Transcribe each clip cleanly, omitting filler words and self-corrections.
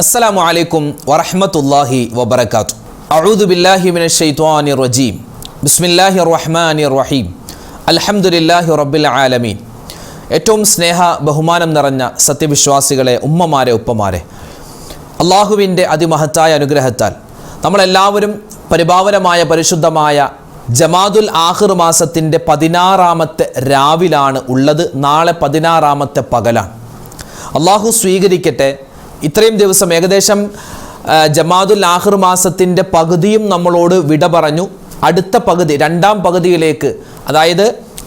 السلام عليكم ورحمة الله وبركاته. أعوذ بالله من الشيطان الرجيم. بسم الله الرحمن الرحيم. الحمد لله رب العالمين. ഏറ്റവും സ്നേഹ ബഹുമാനം നിറഞ്ഞ സത്യവിശ്വാസികളെ, ഉമ്മമാരെ, ഉപ്പമാരെ, അള്ളാഹുവിൻ്റെ അതിമഹത്തായ അനുഗ്രഹത്താൽ നമ്മളെല്ലാവരും പരിപാവനമായ പരിശുദ്ധമായ ജമാദുൽ ആഖിർ മാസത്തിൻ്റെ 16-ാമത്തെ രാവിലാണ് ഉള്ളത്. നാളെ 16-ാമത്തെ പകലാണ്. അള്ളാഹു സ്വീകരിക്കട്ടെ. ഇത്രയും ദിവസം ഏകദേശം ജമാദുൽ ആഖിർ മാസത്തിൻ്റെ പകുതിയും നമ്മളോട് വിട പറഞ്ഞു. അടുത്ത പകുതി, രണ്ടാം പകുതിയിലേക്ക്, അതായത്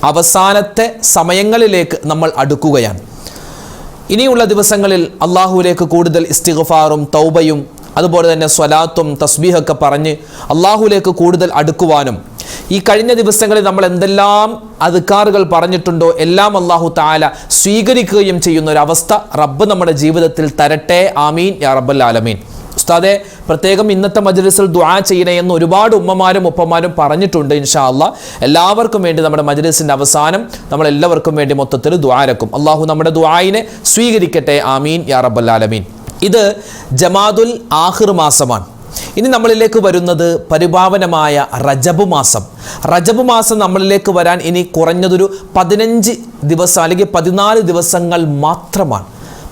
അവസാനത്തെ സമയങ്ങളിലേക്ക് നമ്മൾ അടുക്കുകയാണ്. ഇനിയുള്ള ദിവസങ്ങളിൽ അള്ളാഹുവിലേക്ക് കൂടുതൽ ഇസ്തിഗ്ഫാറും തൗബയും അതുപോലെ തന്നെ സ്വലാത്തും തസ്ബീഹൊക്കെ പറഞ്ഞ് അള്ളാഹുവിലേക്ക് കൂടുതൽ അടുക്കുവാനും, ഈ കഴിഞ്ഞ ദിവസങ്ങളിൽ നമ്മൾ എന്തെല്ലാം അദ്കാറുകൾ പറഞ്ഞിട്ടുണ്ടോ എല്ലാം അല്ലാഹു തആല സ്വീകരിക്കുകയും ചെയ്യുന്ന ഒരു അവസ്ഥ റബ്ബ് നമ്മുടെ ജീവിതത്തിൽ തരട്ടെ. ആമീൻ യാ റബ്ബൽ ആലമീൻ. ഉസ്താദെ, പ്രത്യേകം ഇന്നത്തെ മജ്ലിസിൽ ദുആ ചെയ്യണേ എന്ന് ഒരുപാട് ഉമ്മമാരും ഉപ്പമാരും പറഞ്ഞിട്ടുണ്ട്. ഇൻഷാ അല്ലാഹ് എല്ലാവർക്കും വേണ്ടി നമ്മുടെ മജ്ലിസിൻ്റെ അവസാനം നമ്മൾ എല്ലാവർക്കും വേണ്ടി മൊത്തത്തിൽ ദുആ രക്കും. അല്ലാഹു നമ്മുടെ ദുആയിനെ സ്വീകരിക്കട്ടെ. ആമീൻ യാ റബ്ബൽ ആലമീൻ. ഇത് ജമാദുൽ ആഖിർ മാസമാണ്. ഇനി നമ്മളിലേക്ക് വരുന്നത് പരിപാവനമായ റജബ് മാസം. റജബ് മാസം നമ്മളിലേക്ക് വരാൻ ഇനി കുറഞ്ഞതൊരു 15 ദിവസം അല്ലെങ്കിൽ 14 ദിവസങ്ങൾ മാത്രമാണ്.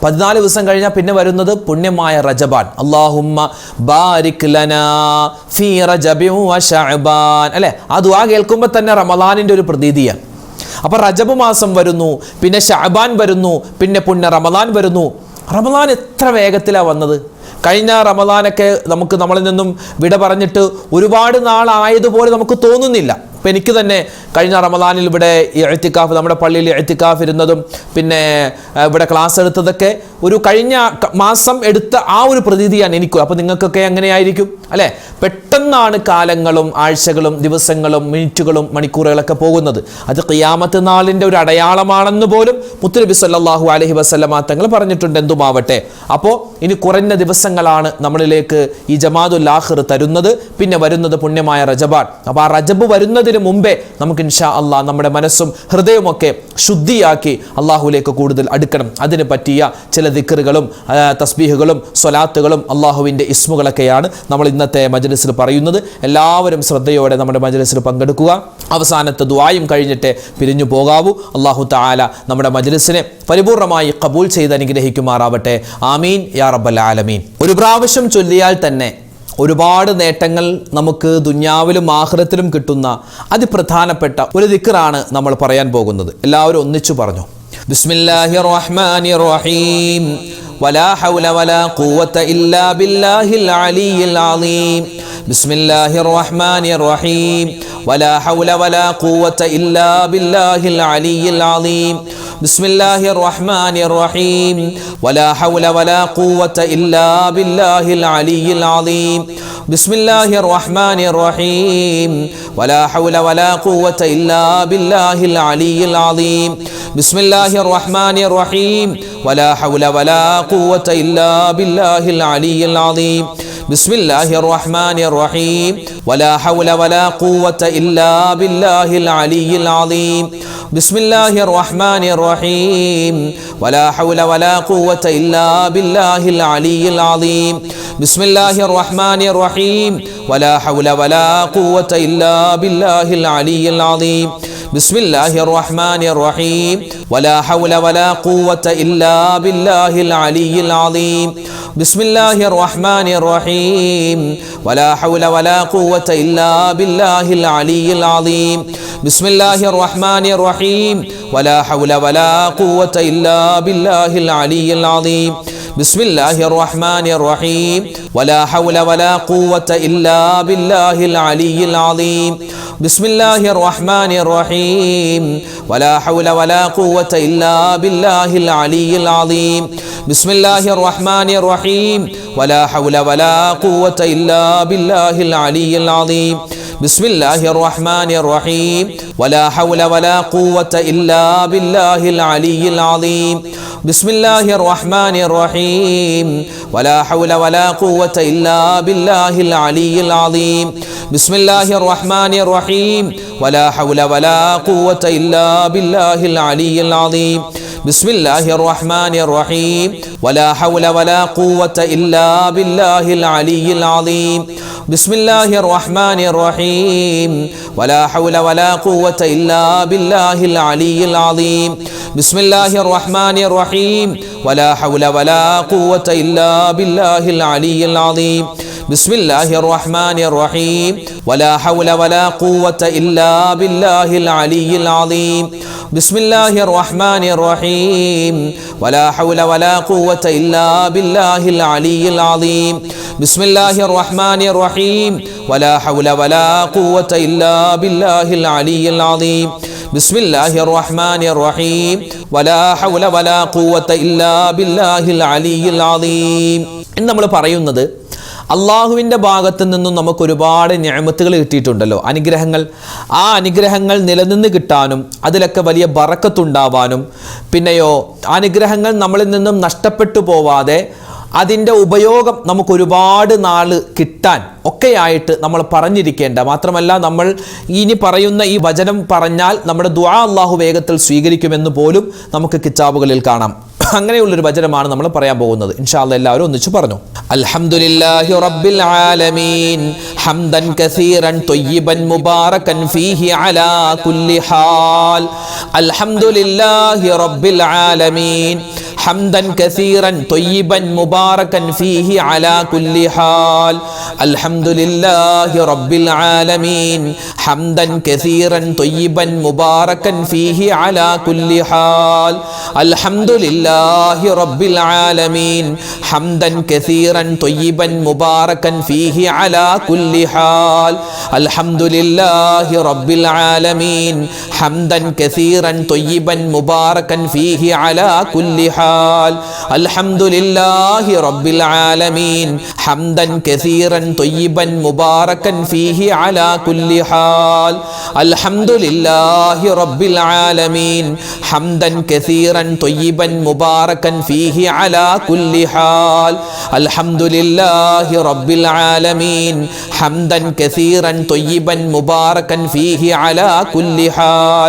14 ദിവസം കഴിഞ്ഞാൽ പിന്നെ വരുന്നത് പുണ്യമായ റജബാൻ. അല്ലാഹുമ്മ ബാരിക് ലനാ ഫീ റജബി വ ശഅബാൻ, അല്ലേ? ആ ദുആ കേൾക്കുമ്പോൾ തന്നെ റമളാനിൻ്റെ ഒരു പ്രതീതിയാണ്. അപ്പോൾ റജബ് മാസം വരുന്നു, പിന്നെ ശഅബാൻ വരുന്നു, പിന്നെ പുണ്യ റമളാൻ വരുന്നു. റമളാൻ എത്ര വേഗത്തിലാണ് വന്നത്! കഴിഞ്ഞ റമളാനൊക്കെ നമ്മളിൽ നിന്നും വിട പറഞ്ഞിട്ട് ഒരുപാട് നാളായതുപോലെ നമുക്ക് തോന്നുന്നില്ല. ഇപ്പം എനിക്ക് തന്നെ കഴിഞ്ഞ റമളാനിൽ ഇവിടെ ഇഅ്തികാഫ്, നമ്മുടെ പള്ളിയിൽ ഇഅ്തികാഫ് ഇരുന്നതും പിന്നെ ഇവിടെ ക്ലാസ് എടുത്തതൊക്കെ ഒരു കഴിഞ്ഞ മാസം എടുത്ത ആ ഒരു പ്രതീതിയാണ് എനിക്കും. അപ്പോൾ നിങ്ങൾക്കൊക്കെ എങ്ങനെയായിരിക്കും, അല്ലേ? പെട്ടെന്നാണ് കാലങ്ങളും ആഴ്ചകളും ദിവസങ്ങളും മിനിറ്റുകളും മണിക്കൂറുകളൊക്കെ പോകുന്നത്. അത് ഖിയാമത്ത് നാളിൻ്റെ ഒരു അടയാളമാണെന്ന് പോലും മുത്തുനബി സല്ലല്ലാഹു അലൈഹി വസല്ലമ തങ്ങൾ പറഞ്ഞിട്ടുണ്ട്. എന്തുമാവട്ടെ, അപ്പോൾ ഇനി കുറഞ്ഞ ദിവസങ്ങളാണ് നമ്മളിലേക്ക് ഈ ജമാദുൽ ആഖിർ തരുന്നത്. പിന്നെ വരുന്നത് പുണ്യമായ റജബാൻ. അപ്പോൾ ആ റജബ് വരുന്നതിന് മുമ്പേ നമുക്ക് ഇൻഷാ അല്ലാഹ് നമ്മുടെ മനസ്സും ഹൃദയവുമൊക്കെ ശുദ്ധിയാക്കി അള്ളാഹുവിലേക്ക് കൂടുതൽ അടുക്കണം. അതിന് പറ്റിയ ചില ദിക്റുകളും തസ്ബീഹുകളും സ്വലാത്തുകളും അള്ളാഹുവിൻ്റെ ഇസ്മുകളൊക്കെയാണ് നമ്മൾ ഇന്നത്തെ മജ്ലിസിൽ പറയുന്നത്. എല്ലാവരും ശ്രദ്ധയോടെ നമ്മുടെ മജ്ലിസിൽ പങ്കെടുക്കുക. അവസാനത്തെ ദുആയും കഴിഞ്ഞിട്ട് പിരിഞ്ഞു പോകാവൂ. അള്ളാഹു തആല നമ്മുടെ മജ്ലിസിനെ പരിപൂർണമായി ഖബൂൽ ചെയ്ത് അനുഗ്രഹിക്കുമാറാവട്ടെ. ആമീൻ യാ റബ്ബൽ ആലമീൻ. ഒരു പ്രാവശ്യം ചൊല്ലിയാൽ തന്നെ ഒരുപാട് നേട്ടങ്ങൾ നമുക്ക് ദുനിയാവിലും ആഖിറത്തിലും കിട്ടുന്ന അതിപ്രധാനപ്പെട്ട ഒരു ദിക്റാണ് നമ്മൾ പറയാൻ പോകുന്നത്. എല്ലാവരും ഒന്നിച്ചു പറഞ്ഞു. ബിസ്മില്ലാഹിർ റഹ്മാനിർ റഹീം. വലാ ഹൗല വലാ ഖുവത ഇല്ലാ ബില്ലാഹിൽ അലിയിൽ അലീം. ബിസ്മില്ലാഹിർ റഹ്മാനിർ റഹീം. വലാ ഹൗല വലാ ഖുവത ഇല്ലാ ബില്ലാഹിൽ അലിയിൽ അലീം. ബിസ്മില്ലാഹിർ റഹ്മാനിർ റഹീം. വലാ ഹൗല വലാ ഖുവത ഇല്ലാ ബില്ലാഹിൽ അലിയിൽ അലീം. ബിസ്മില്ലാഹിർ റഹ്മാനിർ റഹീം. വലാ ഹൗല വലാ ഖുവത ഇല്ലാ ബില്ലാഹിൽ അലിയിൽ അലീം. ബിസ്മില്ലാഹിർ റഹ്മാനിർ റഹീം. വലാ ഹൗല വലാ ഖുവത ഇല്ലാ ബില്ലാഹിൽ അലിയിൽ അലീം. ബിസ്മില്ലാഹിർ റഹ്മാനിർ റഹീം. വലാ ഹൗല വലാ ഖുവത ഇല്ലാ ബില്ലാഹിൽ അലിയിൽ അലീം. ബിസ്മില്ലാഹിർ റഹ്മാനിർ റഹീം. വലാ ഹൗല വലാ ഖുവത ഇല്ലാ ബില്ലാഹിൽ അലിയിൽ അലീം. ബിസ്മില്ലാഹിർ റഹ്മാനിർ റഹീം. വലാ ഹൗല വലാ ഖുവത ഇല്ലാ ബില്ലാഹിൽ അലിയിൽ അലീം. ബിസ്മില്ലാഹിർ റഹ്മാനിർ റഹീം. വലാ ഹൗല വലാ ഖുവത ഇല്ലാ ബില്ലാഹിൽ അലിയിൽ അലീം. ബിസ്മില്ലാഹിർ റഹ്മാനിർ റഹീം. വലാ ഹൗല വലാ ഖുവത ഇല്ലാ ബില്ലാഹിൽ അലിയിൽ അലീം. ബിസ്മില്ലാഹിർ റഹ്മാനിർ റഹീം. വലാ ഹൗല വലാ ഖുവത ഇല്ലാ ബില്ലാഹിൽ അലിയിൽ അലീം. ബിസ്മില്ലാഹിർ റഹ്മാനിർ റഹീം. വലാ ഹൗല വലാ ഖുവത ഇല്ലാ ബില്ലാഹിൽ അലിയിൽ അലീം. ബിസ്മില്ലാഹിർ റഹ്മാനിർ റഹീം. വലാ ഹൗല വലാ ഖുവത ഇല്ലാ ബില്ലാഹിൽ അലിയിൽ അലീം. ബിസ്മില്ലാഹിർ റഹ്മാനിർ റഹീം. വലാ ഹൗല വലാ ഖുവത ഇല്ലാ ബില്ലാഹിൽ അലിയിൽ അലീം. ബിസ്മില്ലാഹിർ റഹ്മാനിർ റഹീം. വലാ ഹൗല വലാ ഖുവത ഇല്ലാ ബില്ലാഹിൽ അലിയിൽ അലീം. ബിസ്മില്ലാഹിർ റഹ്മാനിർ റഹീം. വലാ ഹൗല വലാ ഖുവത ഇല്ലാ ബില്ലാഹിൽ അലിയിൽ അലീം. ബിസ്മില്ലാഹിർ റഹ്മാനിർ റഹീം. വലാ ഹൗല വലാ ഖുവത ഇല്ലാ ബില്ലാഹിൽ അലിയിൽ അലീം. ബിസ്മില്ലാഹിർ റഹ്മാനിർ റഹീം വലാ ഹൗല വലാ ഖുവത ഇല്ലാ ബില്ലാഹിൽ അലിയിൽ അദീം ബിസ്മില്ലാഹിർ റഹ്മാനിർ റഹീം വലാ ഹൗല വലാ ഖുവത ഇല്ലാ ബില്ലാഹിൽ അലിയിൽ അദീം ബിസ്മില്ലാഹിർ റഹ്മാനിർ റഹീം വലാ ഹൗല വലാ ഖുവത ഇല്ലാ ബില്ലാഹിൽ അലിയിൽ അദീം ബിസ്മില്ലാഹിർ റഹ്മാനിർ റഹീം വലാ ഹൗല വലാ ഖുവത ഇല്ലാ ബില്ലാഹിൽ അലിയിൽ അദീം ബിസ്മില്ലാഹിർ റഹ്മാനിർ റഹീം വലാ ഹൗല വലാ ഖുവത ഇല്ലാ ബില്ലാഹിൽ അലിയിൽ അദീം ബിസ്മില്ലാഹിർ റഹ്മാനിർ റഹീം വലാ ഹൗല വലാ ഖുവത ഇല്ലാ ബില്ലാഹിൽ അലിയിൽ അദീം ബിസ്മില്ലാഹിർ റഹ്മാനിർ റഹീം വലാ ഹൗല വലാ ഖുവത ഇല്ലാ ബില്ലാഹിൽ അലിയിൽ അദീം എന്ന് നമ്മൾ പറയുന്നത് അള്ളാഹുവിൻ്റെ ഭാഗത്തു നിന്നും നമുക്ക് ഒരുപാട് നിഅമത്തുകൾ കിട്ടിയിട്ടുണ്ടല്ലോ, അനുഗ്രഹങ്ങൾ. ആ അനുഗ്രഹങ്ങൾ നിലനിന്ന് കിട്ടാനും അതിലൊക്കെ വലിയ ബറക്കത്തുണ്ടാവാനും പിന്നെയോ അനുഗ്രഹങ്ങൾ നമ്മളിൽ നിന്നും നഷ്ടപ്പെട്ടു പോവാതെ അതിൻ്റെ ഉപയോഗം നമുക്ക് ഒരുപാട് നാൾ കിട്ടാൻ ഒക്കെയായിട്ട് നമ്മൾ പറഞ്ഞിരിക്കേണ്ട, മാത്രമല്ല നമ്മൾ ഇനി പറയുന്ന ഈ വചനം പറഞ്ഞാൽ നമ്മുടെ ദുആ അള്ളാഹു വേഗത്തിൽ സ്വീകരിക്കുമെന്ന് പോലും നമുക്ക് കിതാബുകളിൽ കാണാം. അങ്ങനെയുള്ളൊരു വചനമാണ് നമ്മൾ പറയാൻ പോകുന്നത്. ഇൻഷാ അല്ലാഹ് എല്ലാവരും ഒന്നിച്ചു പറഞ്ഞു. അൽഹംദുലില്ലാഹി റബ്ബിൽ ആലമീൻ ഹംദൻ കസീറൻ ത്വയ്യിബൻ മുബാറകൻ ഫീഹി അലാ കുല്ലി ഹാൽ. അൽഹംദുലില്ലാഹി റബ്ബിൽ ആലമീൻ ഹംദൻ കസീറൻ ത്വയ്യിബൻ മുബാറകൻ ഫീഹി അലാ കുല്ലി ഹാൽ. അൽഹംദുലില്ലാഹി റബ്ബിൽ ആലമീൻ ഹംദൻ കസീറൻ ത്വയ്യിബൻ മുബാറകൻ ഫീഹി അലാ കുല്ലി ഹാൽ. അൽഹംദുലില്ലാഹി റബ്ബിൽ ആലമീൻ ഹംദൻ കസീറൻ ത്വയ്യിബൻ മുബാറകൻ ഫീഹി അലാ കുല്ലി ഹാൽ. അൽഹംദുലില്ലാഹി റബ്ബിൽ ആലമീൻ ഹംദൻ കസീറൻ ത്വയ്യിബൻ മുബാറകൻ ഫീഹി അലാ കുല്ലി ഹാൽ. അൽഹംദുലില്ലാഹി റബ്ബിൽ ആലമീൻ ഹംദൻ കസീറൻ ത്വയ്യിബൻ മുബാറകൻ ഫീഹി അലാ കുല്ലി ഹാൽ. അൽഹംദുലില്ലാഹി റബ്ബിൽ ആലമീൻ ഹംദൻ കസീറൻ ത്വയ്യിബൻ മുബാറകൻ ഫീഹി അലാ കുല്ലി ഹാൽ. അൽഹംദുലില്ലാഹി റബ്ബിൽ ആലമീൻ ഹംദൻ കസീറൻ ത്വയ്യിബൻ മുബാറകൻ ഫീഹി അലാ കുല്ലി ഹാൽ.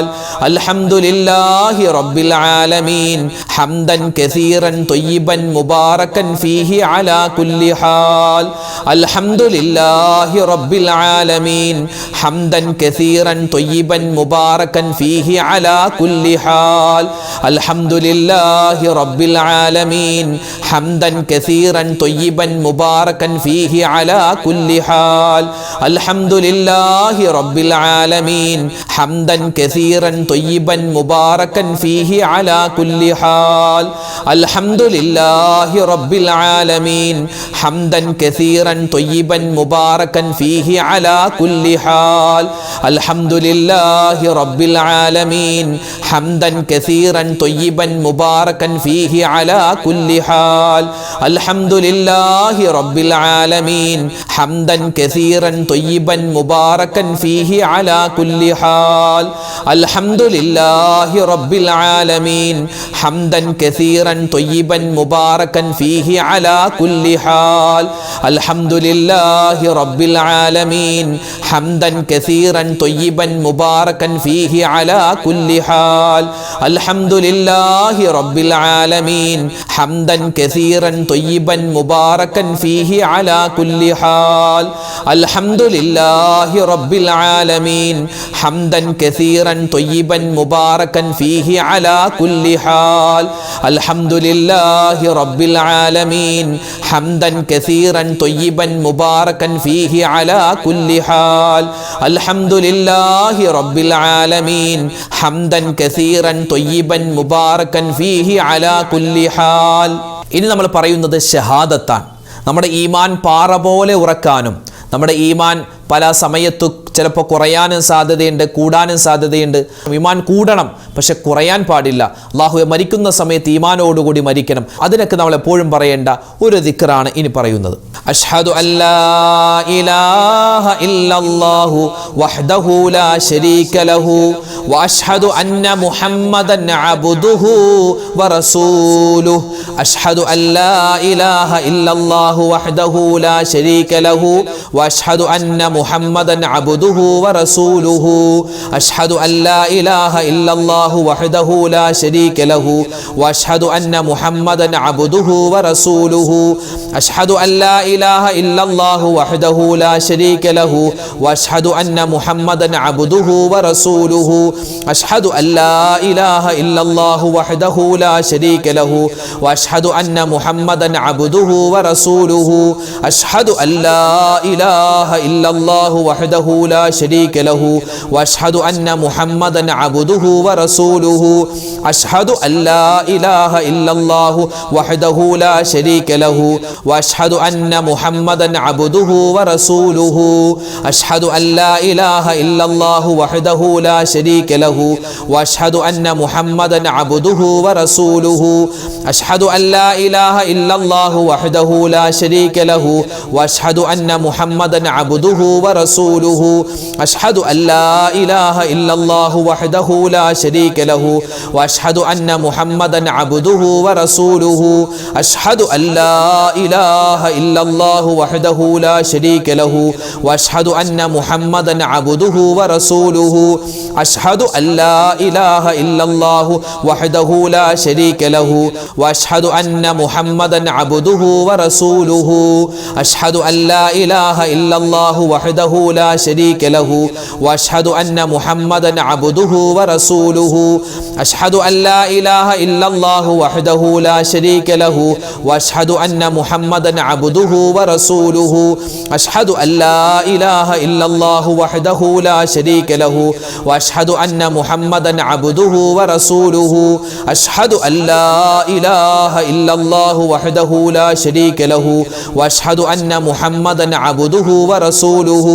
അൽഹംദുലില്ലാഹി റബ്ബിൽ ആലമീൻ ഹംദൻ കസീറൻ ത്വയ്യിബൻ മുബാറകൻ ഫീഹി അലാ കുല്ലി ഹാൽ. അൽഹംദുലില്ലാഹി റബ്ബിൽ ആലമീൻ ഹംദൻ കസീറൻ ത്വയ്യിബൻ മുബാറകൻ ഫീഹി അലാ കുല്ലി ഹാൽ. അൽഹംദുലില്ലാഹി റബ്ബിൽ ആലമീൻ ഹംദൻ കസീറൻ ത്വയ്യിബൻ മുബാറകൻ ഫീഹി അലാ കുല്ലി ഹാൽ. അൽഹംദുലില്ലാഹി റബ്ബിൽ ആലമീൻ ഹംദൻ കസീറൻ ത്വയ്യിബൻ മുബാറകൻ ഫീഹി അലാ കുല്ലി ഹാൽ. അൽഹംദുലില്ലാഹി റബ്ബിൽ ആലമീൻ ഹംദൻ കസീറൻ ത്വയ്യിബൻ മുബാറകൻ ഫീഹി അലാ കുല്ലി ഹാൽ. അൽഹംദുലില്ലാഹി റബ്ബിൽ ആലമീൻ ഹംദൻ കസീറൻ ത്വയ്യിബൻ മുബാറകൻ ഫീഹി അലാ കുല്ലി ഹാൽ. അൽഹംദുലില്ലാഹി റബ്ബിൽ ആലമീൻ ഹംദൻ കസീറൻ ത്വയ്യിബൻ മുബാറകൻ ഫീഹി അലാ കുല്ലി ഹാൽ. അൽഹംദുലില്ലാഹി റബ്ബിൽ ആലമീൻ ഹംദൻ കസീറൻ ത്വയ്യിബൻ മുബാറകൻ ഫീഹി അലാ കുല്ലി ഹാൽ. അൽഹംദുലില്ലാഹി റബ്ബിൽ ആലമീൻ ഹംദൻ കസീറൻ ത്വയ്യിബൻ മുബാറകൻ ഫീഹി അലാ കുല്ലി ഹാൽ. അൽഹംദുലില്ലാഹി റബ്ബിൽ ആലമീൻ ഹംദൻ കസീറൻ ത്വയ്യിബൻ മുബാറകൻ ഫീഹി അലാ കുല്ലി ഹാൽ. അൽഹംദുലില്ലാഹി റബ്ബിൽ ആലമീൻ ഹംദൻ കസീറൻ ത്വയ്യിബൻ മുബാറകൻ ഫീഹി അലാ കുല്ലി ഹാൽ. അൽഹംദുലില്ലാഹി റബ്ബിൽ ആലമീൻ ഹംദൻ കസീറൻ ത്വയ്യിബൻ മുബാറകൻ ഫീഹി അലാ കുല്ലി ഹാൽ. അൽഹംദുലില്ലാഹി റബ്ബിൽ ആലമീൻ ഹംദൻ കസീറൻ ത്വയ്യിബൻ മുബാറകൻ ഫീഹി അലാ കുല്ലി ഹാൽ. ഇനി നമ്മൾ പറയുന്നത് ഷഹാദത്താണ്. നമ്മുടെ ഈമാൻ പാറ പോലെ ഉറക്കാനും നമ്മുടെ ഈമാൻ പല സമയത്തു ചിലപ്പോൾ കുറയാനും സാധ്യതയുണ്ട്, കൂടാനും സാധ്യതയുണ്ട്. ഈമാൻ കൂടണം, പക്ഷെ കുറയാൻ പാടില്ല. അല്ലാഹുവേ മരിക്കുന്ന സമയത്ത് ഈമാനോടുകൂടി മരിക്കണം. അതിനൊക്കെ നമ്മൾ എപ്പോഴും പറയേണ്ട ഒരു ദിക്റാണ് ഇനി പറയുന്നത്. أشهد أن لا إله إلا الله وحده لا شريك له وأشهد أن محمدا عبده ورسوله أشهد أن لا إله إلا الله وحده لا شريك له وأشهد أن محمدا عبده ورسوله أشهد أن لا إله إلا الله وحده لا شريك له وأشهد أن محمدا عبده ورسوله أشهد أن لا إله إلا الله وحده لا شريك له وأشهد أن محمدا عبده ورسوله أشهد أن لا إله إلا الله وحده لا شريك له وأشهد أن محمدا عبده ورسوله أشهد أن لا إله إلا الله وحده لا شريك له وأشهد أن محمدا عبده ورسوله أشهد أن لا إله إلا الله وحده لا شريك له وأشهد أن محمدا عبده ورسوله أشهد أن لا إله إلا الله وحده لا شريك له وأشهد أن محمدا عبده ورسوله أشهد أن لا إله إلا الله وحده لا شريك له وأشهد أن محمدا عبده ورسوله أشهد أن لا إله إلا الله وحده لا شريك له وأشهد أن محمدا عبده ورسوله أشهد أن لا إله إلا الله وحده لا شريك له وأشهد أن محمدا عبده ورسوله أشهد أن لا إله إلا الله وحده لا شريك له وأشهد أن محمدا عبده ورسوله أشهد أن لا إله إلا الله وحده لا شريك له وأشهد أن محمدا عبده ورسوله أشهد أن لا إله إلا الله وحده لا شريك له وأشهد أن محمدا عبده ورسوله أشهد أن لا إله إلا الله وحده لا شريك له وأشهد أن محمدا عبده ورسوله أشهد أن لا إله إلا الله وحده لا شريك له وأشهد أن محمدا عبده ورسوله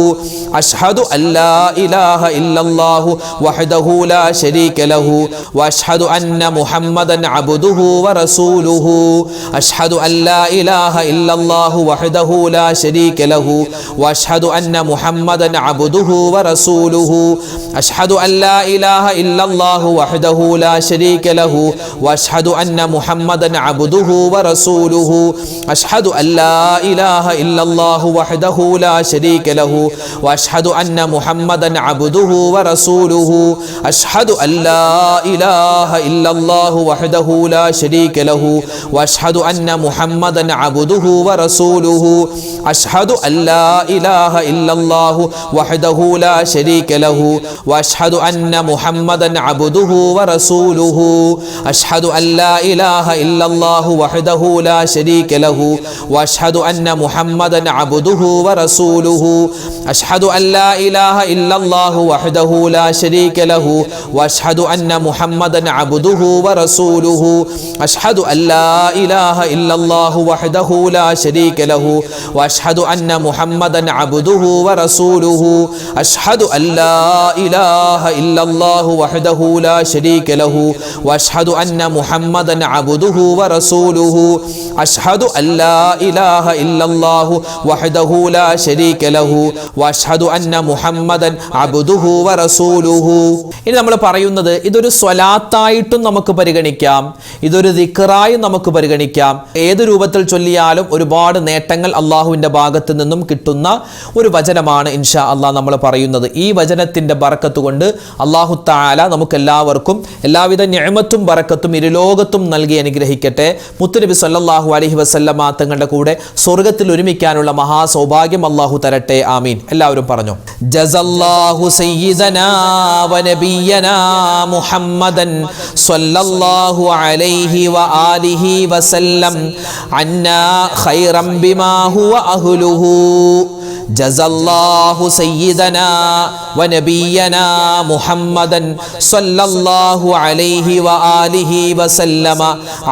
أشهد أن لا إله إلا الله وحده لا شريك له وأشهد أن محمدا عبده ورسوله أشهد أن لا إله إلا الله وحده لا شريك له وأشهد أن محمدا عبده ورسوله أشهد أن لا إله إلا الله وحده لا شريك له وأشهد أن محمدا عبده ورسوله أشهد أن لا إله إلا الله وحده لا شريك له وأشهد أن محمدا عبده ورسوله أشهد أن لا إله إلا الله وحده لا شريك له وأشهد أن محمدا عبده ورسوله أشهد أن لا إله إلا الله وحده لا شريك له وأشهد أن محمدا عبده ورسوله أشهد أن لا إله إلا الله وحده لا شريك له وأشهد أن محمدا عبده ورسوله أشهد أن لا إله إلا الله وحده لا شريك له وأشهد أن محمدا عبده ورسوله أشهد أن لا إله إلا الله وحده لا شريك له وأشهد أن محمدا عبده ورسوله أشهد أن لا إله إلا الله وحده لا شريك له وأشهد أن محمدا عبده ورسوله أشهد أن لا إله إلا الله وحده لا شريك له وأشهد أن محمدا عبده ورسوله. ഇനി നമ്മൾ പറയുന്നത് ഇതൊരു സ്വലാത്തായിട്ടും നമുക്ക് പരിഗണിക്കാം, ഇതൊരു ദിക്റായും നമുക്ക് പരിഗണിക്കാം. ഏത് രൂപത്തിൽ ചൊല്ലിയാലും ഒരുപാട് നേട്ടങ്ങൾ അള്ളാഹുവിൻ്റെ ഭാഗത്ത് നിന്നും കിട്ടുന്ന ഒരു വചനമാണ് ഇൻഷാ അള്ളാഹ് നമ്മൾ പറയുന്നത്. ഈ വചനത്തിൻ്റെ ബറക്കത്ത് കൊണ്ട് അള്ളാഹു തആല നമുക്കെല്ലാവർക്കും എല്ലാവിധ നിഅമത്തും ബറക്കത്തും ഇരുലോകത്തും നൽകി അനുഗ്രഹിക്കട്ടെ. മുത്തുനബി സല്ലല്ലാഹു അലൈഹി വസല്ലമ തങ്ങളുടെ കൂടെ സ്വർഗ്ഗത്തിൽ ഒരുമിക്കാനുള്ള മഹാസൗഭാഗ്യം അള്ളാഹു തരട്ടെ. ആമീൻ. എല്ലാവരും പറഞ്ഞു. ജസല്ലാഹു സയ്യിദനാ വ നബിയനാ മുഹമ്മദൻ സ്വല്ലല്ലാഹു അലൈഹി വ ആലിഹി വസല്ലം അന്നാ ഖൈറൻ ബിമാ ഹുവ അഹ്ലുഹു. ജസല്ലാഹു സയ്യിദനാ വ നബിയനാ മുഹമ്മദൻ സ്വല്ലല്ലാഹു അലൈഹി വ ആലിഹി വസല്ലമ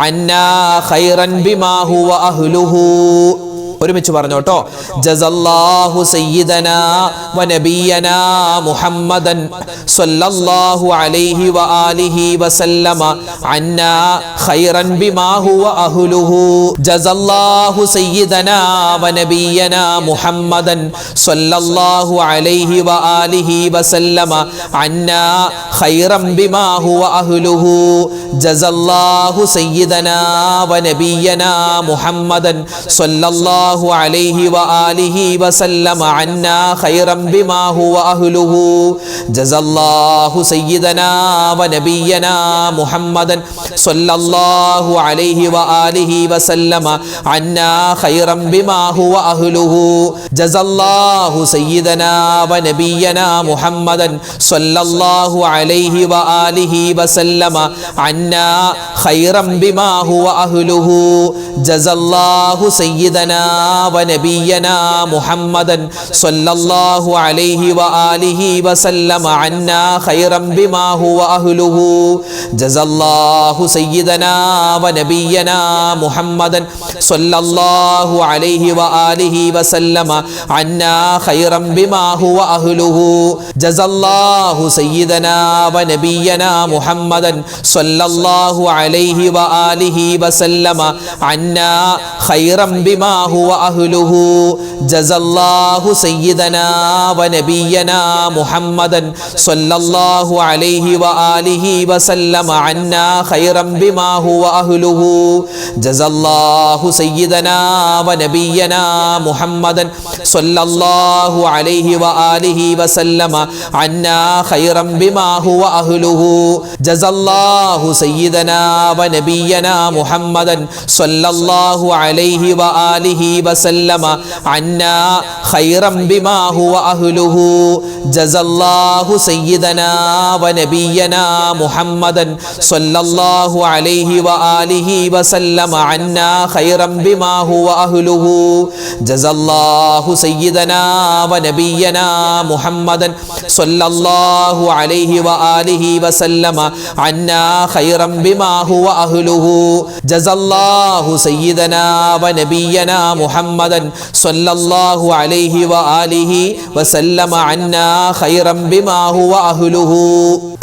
അന്നാ ഖൈറൻ ബിമാ ഹുവ അഹ്ലുഹു. ഒരുമിച്ച് പറഞ്ഞോട്ടോ. ജസല്ലാഹു സയ്യിദനാ വ നബിയനാ മുഹമ്മദൻ സ്വല്ലല്ലാഹു അലൈഹി വ ആലിഹി വസല്ലമ അന്നാ ഖൈറൻ ബിമാ ഹുവ അഹ്ലുഹു. ജസല്ലാഹു സയ്യിദനാ വ നബിയനാ മുഹമ്മദൻ സ്വല്ലല്ലാഹു അലൈഹി വ ആലിഹി വസല്ലമ അന്നാ ഖൈറൻ ബിമാ ഹുവ അഹ്ലുഹു. ജസല്ലാഹു സയ്യിദനാ വ നബിയനാ മുഹമ്മദൻ സ്വല്ലല്ലാഹു അലൈഹി വ ആലിഹി വസല്ലമ അന്നാ ഖൈറൻ ബിമാ ഹുവ അഹ്ലുഹു. ജസല്ലാഹു സയ്യിദനാ വ നബിയനാ മുഹമ്മദൻ സ്വല്ലല്ലാഹു അലൈഹി വ ആലിഹി വസല്ലമ അന്നാ ഖൈറൻ ബിമാ ഹുവ അഹ്ലുഹു. ജസല്ലാഹു സയ്യിദനാ വ നബിയനാ മുഹമ്മദൻ സ്വല്ലല്ലാഹു അലൈഹി വ ആലിഹി വസല്ലമ അന്നാ ഖൈറൻ ബിമാ ഹുവ അഹ്ലുഹു. ജസല്ലാഹു സയ്യിദനാ വ നബിയനാ മുഹമ്മദൻ സ്വല്ലല്ലാഹു അലൈഹി വ ആലിഹി വസല്ലമ അന്നാ ഖൈറൻ ബിമാ ഹുവ അഹ്ലുഹു. ജസല്ലാഹു സയ്യിദനാ വ നബിയനാ മുഹമ്മദൻ സ്വല്ലല്ലാഹു അലൈഹി വ ആലിഹി വസല്ലമ അന്നാ ഖൈറൻ ബിമാ ഹുവ അഹ്ലുഹു. ജസല്ലാഹു സയ്യിദനാ വ നബിയനാ മുഹമ്മദൻ സ്വല്ലല്ലാഹു അലൈഹി വ ആലിഹി വസല്ലമ അന്നാ ഖൈറൻ ബിമാ ഹുവ അഹ്ലുഹു. ജസല്ലാഹു സയ്യിദനാ വ നബിയനാ മുഹമ്മദൻ സ്വല്ലല്ലാഹു അലൈഹി വ ആലിഹി വസല്ലമ അന്നാ ഖൈറൻ ബിമാ ഹുവ അഹ്ലുഹു. ജസല്ലാഹു സയ്യിദനാ വ നബിയനാ മുഹമ്മദൻ സ്വല്ലല്ലാഹു അലൈഹി വ ആലിഹി വസല്ലമ അന്നാ ഖൈറൻ ബിമാ ഹുവ അഹ്ലുഹു. ജസല്ലാഹു സയ്യിദനാ വ നബിയനാ മുഹമ്മദൻ സ്വല്ലല്ലാഹു അലൈഹി വ ആലിഹി വസല്ലമ അന്നാ ഖൈറൻ ബിമാ ഹുവ അഹ്ലുഹു. ജസല്ലാഹു സയ്യിദനാ വ നബിയനാ മുഹമ്മദൻ സ്വല്ലല്ലാഹു അലൈഹി വ ആലിഹി വസല്ലമ അന്നാ ഖൈറൻ ബിമാ ഹുവ അഹ്ലുഹു. ജസല്ലാഹു സയ്യിദനാ വ നബിയനാ മുഹമ്മദൻ സ്വല്ലല്ലാഹു അലൈഹി വ ആലിഹി വസല്ലമ അന്നാ ഖൈറൻ ബിമാ ഹുവ അഹ്ലുഹു. ജസല്ലാഹു സയ്യിദനാ വ നബിയനാ മുഹമ്മദൻ സ്വല്ലല്ലാഹു അലൈഹി വ ആലിഹി വസല്ലമ അന്നാ ഖൈറൻ ബിമാ ഹുവ അഹ്ലുഹു.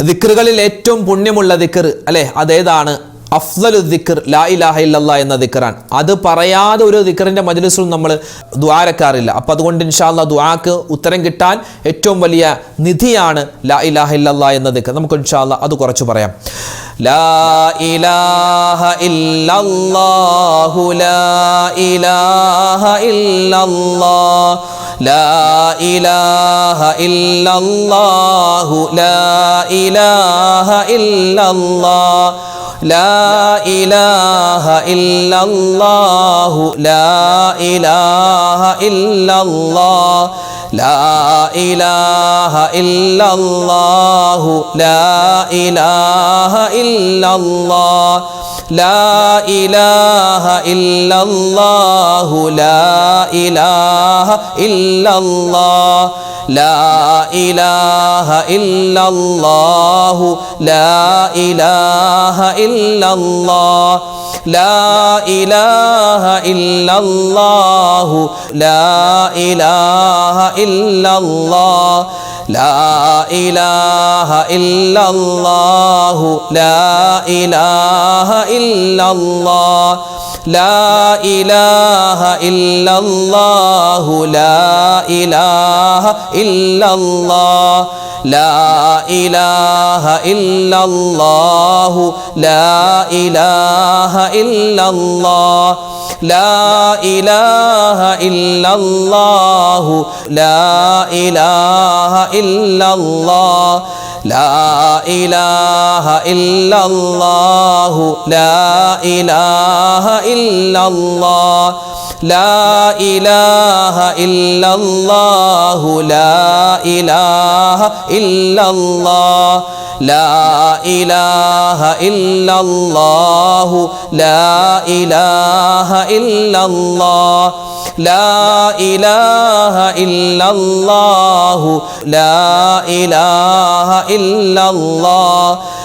ദിക്റുകളിൽ ഏറ്റവും പുണ്യമുള്ള ദിക്ർ അല്ലേ, അതേതാണ്? അഫ്ളലു ദിക്ർ ലാ ഇലാഹ ഇല്ലല്ലാഹ് എന്ന ദിക്റാണ്. അത് പറയാതെ ഒരു ദിക്റിന്റെ മജ്ലിസിൽ നമ്മൾ ദുആരക്കാറില്ല. അപ്പം അതുകൊണ്ട് ഇൻഷാ അല്ലാഹ് ദുആക്ക് ഉത്തരം കിട്ടാൻ ഏറ്റവും വലിയ നിധിയാണ് ലാ ഇലാഹ ഇല്ലല്ലാഹ് എന്ന ദിക്ർ. നമുക്ക് ഇൻഷാ അല്ലാഹ് അത് കുറച്ച് പറയാം. ലാ ഇലാഹ ഇല്ലല്ലാഹു ലാ ഇലാഹ ഇല്ലല്ലാഹ് ലാ ഇലാഹ ഇല്ലല്ലാഹു ലാ ഇലാഹ ഇല്ലല്ലാഹ് ലാ ഇലാഹ ഇല്ലല്ലാഹു ലാ ഇലാഹ ഇല്ലല്ലാഹ് ലാ ഇലാഹ ഇല്ലല്ലാഹു ലാ ഇലാഹ ഇല്ലല്ലാഹ് ലാ ഇലാഹ ഇല്ലല്ലാഹു ലാ ഇലാഹ ഇല്ലല്ലാഹ് ലാ ഇലാഹ ഇല്ലല്ലാഹു ലാ ഇലാഹ ഇല്ലല്ലാഹ് ലാ ഇലാഹ ഇല്ലല്ലാഹു ലാ ഇലാഹ ഇല്ലല്ലാഹ് ലാ ഇലാഹ ഇല്ലല്ലാഹു ലാ ഇലാഹ ഇല്ലല്ലാഹ് ലാ ഇലാഹ ഇല്ലല്ലാഹു ലാ ഇലാഹ ഇല്ലല്ലാഹ് ലാ ഇലാഹ ഇല്ലല്ലാഹു ലാ ഇലാഹ ഇല്ലല്ലാഹ് ലാ ഇലാഹ ഇല്ലല്ലാഹു ലാ ഇലാഹ ഇല്ലല്ലാഹ് ലാ ഇലാഹ ഇല്ലല്ലാഹു ലാ ഇലാഹ ഇല്ലല്ലാഹ് ലാ ഇലാഹ ഇല്ലല്ലാഹു ലാ ഇലാഹ ഇല്ലല്ലാഹ് ലാ ഇലാഹ ഇല്ലല്ലാഹു ലാ ഇലാഹ ഇല്ലല്ലാഹ് ലാ ഇലാഹ ഇല്ലല്ലാഹു ലാ ഇലാഹ ഇല്ലല്ലാഹ്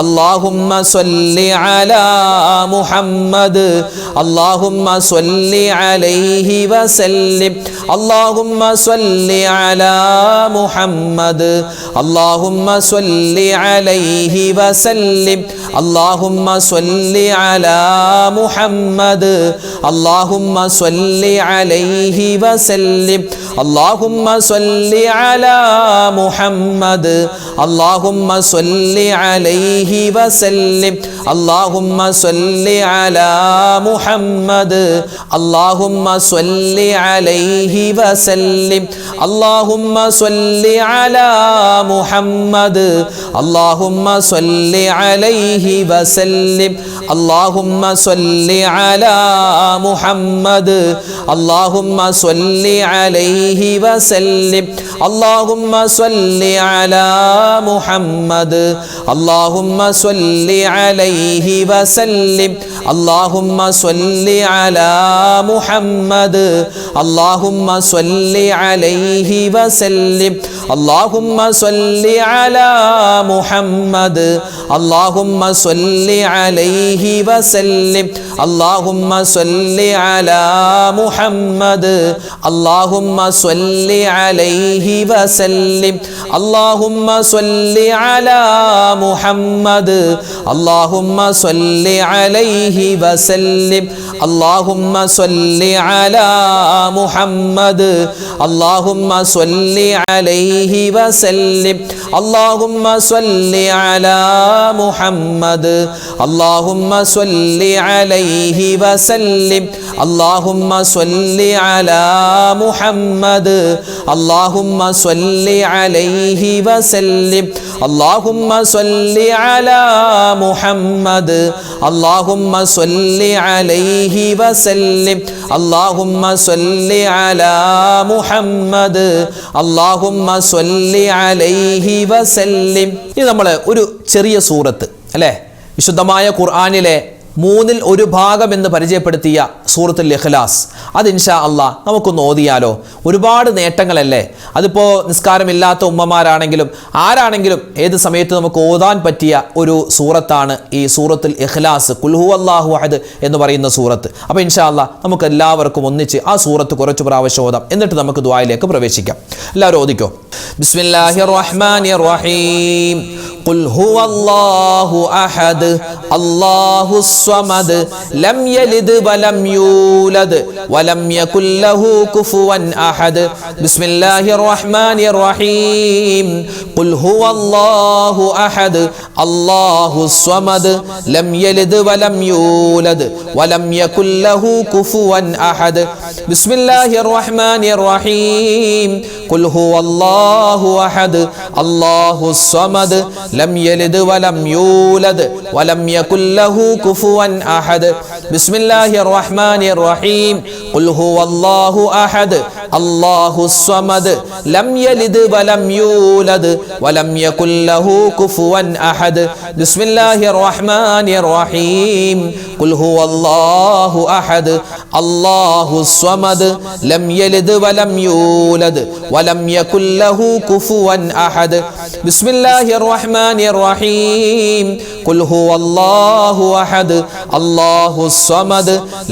اللهم صل على محمد اللهم صل عليه وسلم اللهم صل على محمد اللهم صل عليه وسلم اللهم صل على محمد اللهم صل عليه وسلم اللهم صل على محمد اللهم صل عليه وسلم اللهم صل على محمد اللهم صل عليه وسلم اللهم صل على محمد اللهم صل عليه وسلم اللهم صل على محمد اللهم صل عليه وسلم اللهم صل على محمد اللهم صل عليه وسلم اللهم صل على محمد اللهم صل عليه وسلم اللهم صل على محمد اللهم صل عليه وسلم اللهم صل على محمد اللهم صل عليه وسلم اللهم صل على محمد اللهم صل عليه وسلم اللهم صل على محمد اللهم صل عليه وسلم اللهم صل على محمد اللهم صل عليه وسلم اللهم صل على محمد اللهم صل عليه وسلم اللهم صل على محمد اللهم صل عليه وسلم اللهم صل على محمد اللهم صل عليه وسلم. ഇത് നമ്മൾ ഒരു ചെറിയ സൂറത്ത് അല്ലേ, വിശുദ്ധമായ ഖുർആനിലെ മൂന്നിൽ ഒരു ഭാഗം എന്ന് പരിചയപ്പെടുത്തിയ സൂറത്തുൽ ഇഖ്ലാസ്, അത് ഇൻഷാ അള്ളാഹ് നമുക്കൊന്ന് ഓതിയാലോ. ഒരുപാട് നേട്ടങ്ങളല്ലേ, അതിപ്പോൾ നിസ്കാരമില്ലാത്ത ഉമ്മമാരാണെങ്കിലും ആരാണെങ്കിലും ഏത് സമയത്ത് നമുക്ക് ഓതാൻ പറ്റിയ ഒരു സൂറത്താണ് ഈ സൂറത്തുൽ ഇഖ്ലാസ്, ഖുൽ ഹുവല്ലാഹു അഹദ് എന്ന് പറയുന്ന സൂറത്ത്. അപ്പോൾ ഇൻഷാ അള്ളാഹ് നമുക്ക് എല്ലാവർക്കും ഒന്നിച്ച് ആ സൂറത്ത് കുറച്ച് പ്രാവശ്യം ഓതാം, എന്നിട്ട് നമുക്ക് ദുആയിലേക്ക് പ്രവേശിക്കാം. എല്ലാവരും ഓദിക്കോ. ബിസ്മില്ലാഹിർ റഹ്മാനിർ റഹീം. ഖുൽ ഹുവല്ലാഹു അഹദ് അല്ലാഹുസ് സ്വമദ് ലം യലിദ് വലം യൂലദ് വലം യകുൽ ലഹു കുഫുവൻ അഹദ്. ബിസ്മില്ലാഹിർ റഹ്മാനിർ റഹീം. ഖുൽ ഹുവല്ലാഹു അഹദ് അല്ലാഹുസ് സ്വമദ് ലം യലിദ് വലം യൂലദ് വലം യകുൽ ലഹു കുഫുവൻ അഹദ്. ബിസ്മില്ലാഹിർ റഹ്മാനിർ റഹീം. ഖുൽ ഹുവല്ലാഹു അഹദ് അല്ലാഹുസ് സ്വമദ് ലം യലിദ് വലം യൂലദ് വലം യകുൽ ലഹു കുഫുവൻ അഹദ്. ബിസ്മില്ലാഹിർ റഹ്മാനിർ റഹീം. ഖുൽ ഹുവല്ലാഹു അഹദ് അല്ലാഹുസ് സ്വമദ് ലം യലിദ് വലം യൂലദ് വലം യകുൽ ലഹു കുഫുവൻ അഹദ്. ബിസ്മില്ലാഹിർ റഹ്മാനിർ റഹീം. ഖുൽ ഹുവല്ലാഹു അഹദ് അല്ലാഹുസ് സ്വമദ് ലം യലിദ് വലം യൂലദ് വലം യകുൽ ലഹു കുഫുവൻ അഹദ്. ബിസ്മില്ലാഹിർ റഹ്മാനിർ റഹീം. ഖുൽ ഹുവല്ലാഹു അഹദ് അല്ലാഹുസ് സ്വമദ്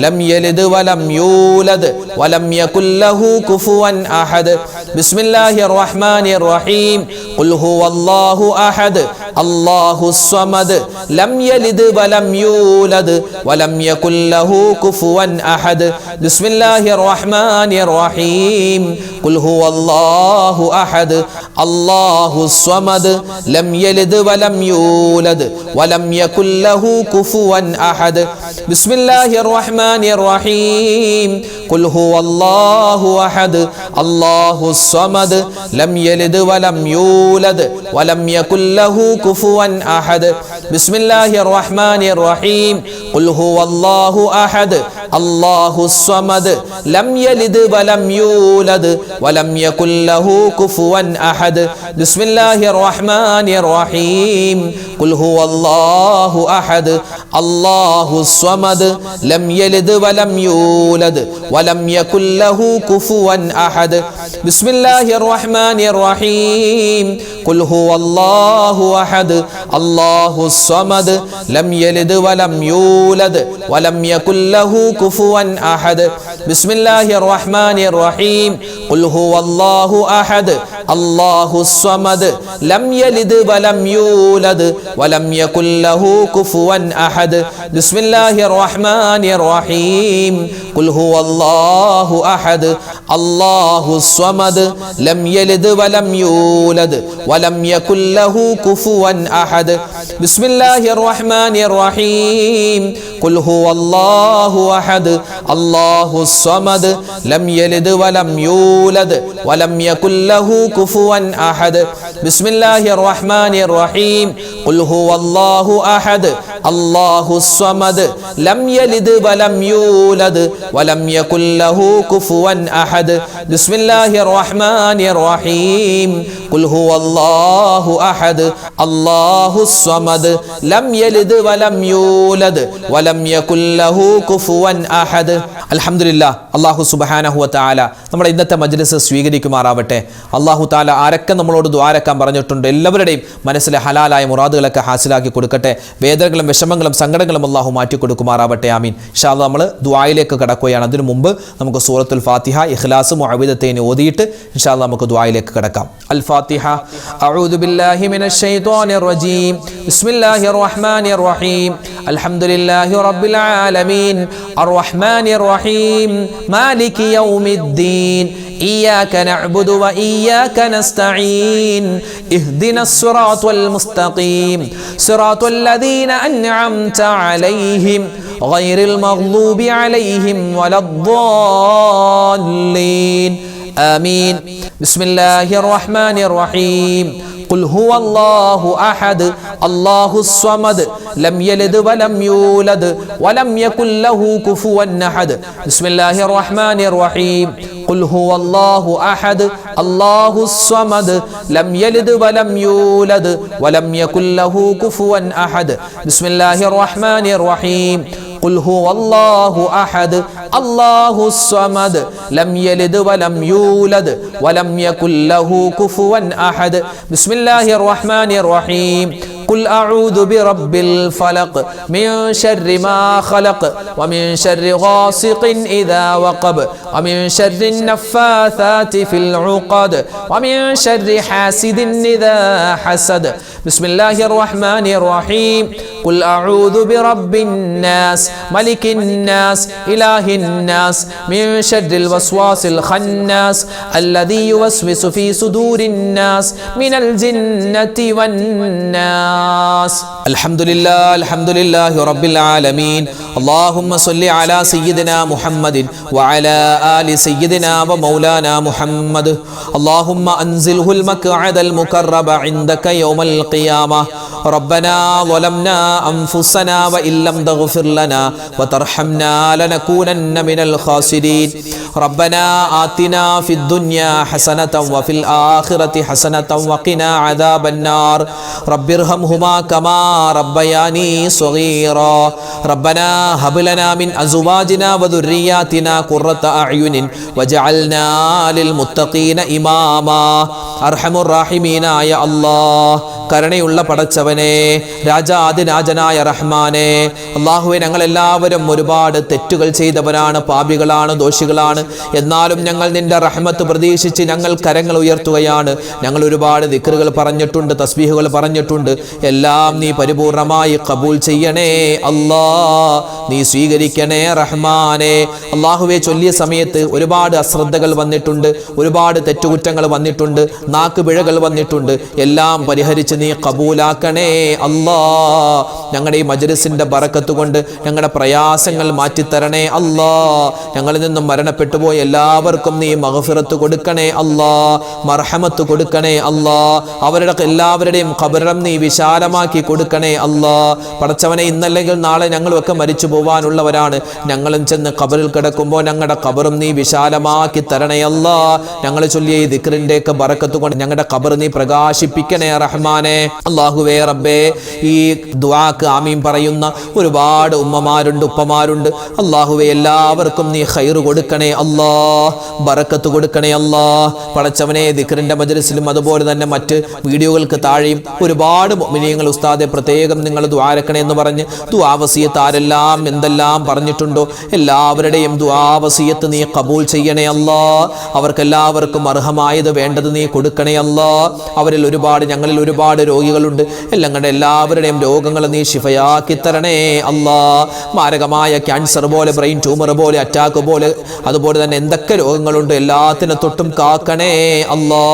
ലം യലിദ് വലം യൂലദ് വലം യകുൽ ലഹു കുഫുവൻ അഹദ്. ബിസ്മില്ലാഹിർ റഹ്മാനിർ റഹീം. ഖുൽ ഹുവല്ലാഹു അഹദ് അല്ലാഹുസ് സ്വമദ് ലം യലിദ് വലം യൂലദ് വലം യകുൽ ലഹു കുഫുവൻ അഹദ്. ബിസ്മില്ലാഹിർ റഹ്മാനിർ റഹീം. ഖുൽ ഹുവല്ലാഹു അഹദ് അല്ലാഹുസ് സ്വമദ് ലം യലിദ് വലം യൂലദ് വലം യകുൽ ലഹു കുഫുവൻ അഹദ്. ബിസ്മില്ലാഹിർ റഹ്മാനിർ റഹീം. ഖുൽ ഹുവല്ലാഹു അഹദ് അല്ലാഹുസ് സ്വമദ് ലം യലിദ് വലം യൂലദ് വലം യകുൽ ലഹു കുഫുവൻ അഹദ്. ബിസ്മില്ലാഹിർ റഹ്മാനിർ റഹീം. ഖുൽ ഹുവല്ലാഹു അഹദ് അല്ലാഹുസ് സ്വമദ് ലം യലിദ് വലം യൂലദ് വലം യകുൽ ലഹു കുഫുവൻ അഹദ്. ബിസ്മില്ലാഹിർ റഹ്മാനിർ റഹീം. ഖുൽ ഹുവല്ലാഹു അഹദ് അല്ലാഹുസ് സ്വമദ് ലം യലിദ് വലം യൂലദ് വലം യകുൽ ലഹു കുഫുവൻ അഹദ്. ബിസ്മില്ലാഹിർ റഹ്മാനിർ റഹീം. ഖുൽ ഹുവല്ലാഹു അഹദ് അല്ലാഹുസ് സ്വമദ് ലം യലിദ് വലം യൂലദ് വലം യകുൽ ലഹു കുഫുവൻ അഹദ്. ബിസ്മില്ലാഹിർ റഹ്മാനിർ റഹീം. ഖുൽ ഹുവല്ലാഹു അഹദ് അല്ലാഹുസ് സ്വമദ് ലം യലിദ് വലം യൂലദ് വലം യകുൽ ലഹു കുഫുവൻ അഹദ്. ബിസ്മില്ലാഹിർ റഹ്മാനിർ റഹീം. ഖുൽ ഹുവല്ലാഹു അഹദ് അല്ലാഹുസ് സ്വമദ് ലം യലിദ് വലം യൂലദ് വലം യകുൽ ലഹു കുഫുവൻ അഹദ്. ബിസ്മില്ലാഹിർ റഹ്മാനിർ റഹീം. ഖുൽ ഹുവല്ലാഹു അഹദ് അല്ലാഹുസ് സ്വമദ് ലം യലിദ് വലം യൂലദ് വലം യകുൽ ലഹു കുഫുവൻ അഹദ്. ബിസ്മില്ലാഹിർ റഹ്മാനിർ റഹീം. ഖുൽ ഹുവല്ലാഹു അഹദ് അല്ലാഹുസ് സ്വമദ് ലം യലിദ് വലം യൂലദ് വലം യകുൽ ലഹു കുഫുവൻ അഹദ്. ബിസ്മില്ലാഹിർ റഹ്മാനിർ റഹീം. ഖുൽ ഹുവല്ലാഹു അഹദ് അല്ലാഹുസ് സ്വമദ് ലം യലിദ് വലം യൂലദ് വലം യകുൽ ലഹു കുഫുവൻ അഹദ്. അൽഹംദുലില്ലാഹ്. അല്ലാഹു സുബ്ഹാനഹു വ തആല നമ്മുടെ ഇന്നത്തെ മജ്ലിസ് സ്വീകരിക്കുമാറാവട്ടെ. അല്ലാഹു തആല ആരൊക്കെ നമ്മളോട് ദുആരക്കാൻ പറഞ്ഞിട്ടുണ്ട് എല്ലാവരുടെയും മനസ്സിലെ ഹലാലായ മുറാദുകളൊക്കെ ഹാസിലാക്കി കൊടുക്കട്ടെ. വേദനകളും വിഷമങ്ങളും സങ്കടങ്ങളും അല്ലാഹു മാറ്റി കൊടുക്കുമാറാവട്ടെ. ആമീൻ. ഇൻഷാ അല്ലാഹ് നമ്മൾ ദുആയിലേക്ക് കടക്കുകയാണ്. അതിനു മുമ്പ് നമുക്ക് സൂറത്തുൽ ഫാത്തിഹ ഇഖ്ലാസ് മുഅവ്വിദത്തൈൻ ഓതിയിട്ട് ഇൻഷാ അല്ലാഹ് നമുക്ക് ദുആയിലേക്ക് കടക്കാം. അൽ ഫാത്തിഹ. അഊദു ബില്ലാഹി മിനശ് ശൈത്വാനിർ റജീം. ബിസ്മില്ലാഹിർ റഹ്മാനിർ റഹീം. അൽഹംദുലില്ലാഹി റബ്ബിൽ ആലമീൻ അർറഹ്മാനിർ റഹീം മാലികി യൗമിദ്ദീൻ إياك نعبد وإياك نستعين اهدنا الصراط المستقيم صراط الذين أنعمت عليهم غير المغضوب عليهم ولا الضالين آمين. بسم الله الرحمن الرحيم. قل هو الله أحد الله الصمد لم يلد ولم يولد ولم يكن له كفوا أحد. بسم الله الرحمن الرحيم. قل هو الله أحد الله الصمد لم يلد ولم يولد ولم يكن له كفوا أحد. بسم الله الرحمن الرحيم. قل هو الله أحد الله الصمد لم يلد ولم يولد ولم يكن له كفوا أحد. بسم الله الرحمن الرحيم. قل أعوذ برب الفلق من شر ما خلق ومن شر غاسق إذا وقب ومن شر النفاثات في العقد ومن شر حاسد إذا حسد. بسم الله الرحمن الرحيم. قل أعوذ برب الناس ملك الناس إله الناس من شر الوسواس الخناس الذي يوسوس في صدور الناس من الجنة والناس. الحمد لله الحمد لله رب العالمين. اللهم صل على سيدنا محمد وعلى آل سيدنا ومولانا محمد. اللهم أنزله المقعد المقرب عندك يوم القيامة. ربنا ظلمنا أنفسنا وإن لم تغفر لنا وترحمنا لنكونن من الخاسرين. ربنا آتنا في الدنيا حسنة وفي الآخرة حسنة وقنا عذاب النار. رب ارحمهما كما ربياني صغيرا. ربنا هب لنا من أزواجنا وذرياتنا قرة أعين وجعلنا للمتقين إماما. أرحم الراحمين يا الله. കരുണയുള്ള പടച്ചവനെ, രാജാതിരാജനായ റഹ്മാനെ, അല്ലാഹുവേ, ഞങ്ങൾ എല്ലാവരും ഒരുപാട് തെറ്റുകൾ ചെയ്തവരാണ്, പാപികളാണ്, ദോഷികളാണ്. എന്നാലും ഞങ്ങൾ നിന്റെ റഹ്മത്ത് പ്രതീക്ഷിച്ച് ഞങ്ങൾ കരങ്ങൾ ഉയർത്തുകയാണ്. ഞങ്ങൾ ഒരുപാട് ദിക്റുകൾ പറഞ്ഞിട്ടുണ്ട്, തസ്ബീഹുകൾ പറഞ്ഞിട്ടുണ്ട്. എല്ലാം നീ പരിപൂർണമായി കബൂൽ ചെയ്യണേ അല്ലാ, നീ സ്വീകരിക്കണേ റഹ്മാനെ. അല്ലാഹുവേ, ചൊല്ലിയ സമയത്ത് ഒരുപാട് അശ്രദ്ധകൾ വന്നിട്ടുണ്ട്, ഒരുപാട് തെറ്റുകുറ്റങ്ങൾ വന്നിട്ടുണ്ട്, നാക്ക് പിഴകൾ വന്നിട്ടുണ്ട്. എല്ലാം പരിഹരിച്ച് നീ കബൂലാക്കണേ അല്ലാ. ഞങ്ങളുടെ ഈ മജ്‌ലിസിന്റെ ബറക്കത്ത് കൊണ്ട് ഞങ്ങളുടെ പ്രയാസങ്ങൾ മാറ്റിത്തരണേ അല്ലാ. ഞങ്ങളിൽ നിന്നും മരണപ്പെട്ടുപോയ എല്ലാവർക്കും നീ മഗ്ഫിറത്ത് കൊടുക്കണേ അല്ലാ, മർഹമത്ത് കൊടുക്കണേ അല്ലാ. അവരുടെ എല്ലാവരുടെയും ഖബറും നീ വിശാലമാക്കി കൊടുക്കണേ അല്ലാ. പടച്ചവനെ, ഇന്നല്ലെങ്കിൽ നാളെ ഞങ്ങളുമൊക്കെ മരിച്ചു പോവാനുള്ളവരാണ്. ഞങ്ങളും ചെന്ന് ഖബറിൽ കിടക്കുമ്പോൾ ഞങ്ങളുടെ ഖബറും നീ വിശാലമാക്കി തരണേ അല്ലാ. ഞങ്ങൾ ചൊല്ലിയ ഈ ദിക്റിന്റെ ഒക്കെ ബറക്കത്ത് കൊണ്ട് ഞങ്ങളുടെ ഖബർ നീ പ്രകാശിപ്പിക്കണേ റഹ്മാനെ. അല്ലാഹുവേ റബ്ബേ, ഈ ദുആക്ക് ആമീൻ പറയുന്ന ഒരുപാട് ഉമ്മമാരുണ്ട്, ഉപ്പമാരുണ്ട്. അല്ലാഹുവേ, എല്ലാവർക്കും നീ ഖൈറ് കൊടുക്കണേ അല്ലാ, ബറക്കത്ത് കൊടുക്കണേ അല്ലാ. പടച്ചവനെ, ദിക്റിന്റെ മജ്‌ലിസിലും അതുപോലെ തന്നെ മറ്റ് വീഡിയോകൾക്ക് താഴെയും ഒരുപാട് മുഅ്മിനീങ്ങൾ ഉസ്താദെ പ്രത്യേകം നിങ്ങൾ ദുആരക്കണേ എന്ന് പറഞ്ഞ് ദുആ വസിയത്ത് ആരെല്ലാം എന്തെല്ലാം പറഞ്ഞിട്ടുണ്ടോ എല്ലാവരുടെയും ദുആ വസിയത്ത് നീ ഖബൂൽ ചെയ്യണേ അല്ലാ. അവർക്കെല്ലാവർക്കും അർഹമായത് വേണ്ടത് നീ കൊടുക്കണേ അല്ലാ. അവരിൽ ഒരുപാട്, ഞങ്ങളിൽ ഒരുപാട് രോഗികളുണ്ട്. എല്ലാവരുടെയും രോഗങ്ങൾ നീ ശിഫയാക്കി തരണേ അല്ലാ. മാരകമായ ക്യാൻസർ പോലെ, ബ്രെയിൻ ട്യൂമർ പോലെ, അറ്റാക്ക് പോലെ, അതുപോലെ തന്നെ എന്തൊക്കെ രോഗങ്ങളുണ്ട് എല്ലാത്തിനെ തൊട്ടും കാക്കണേ അല്ലാ.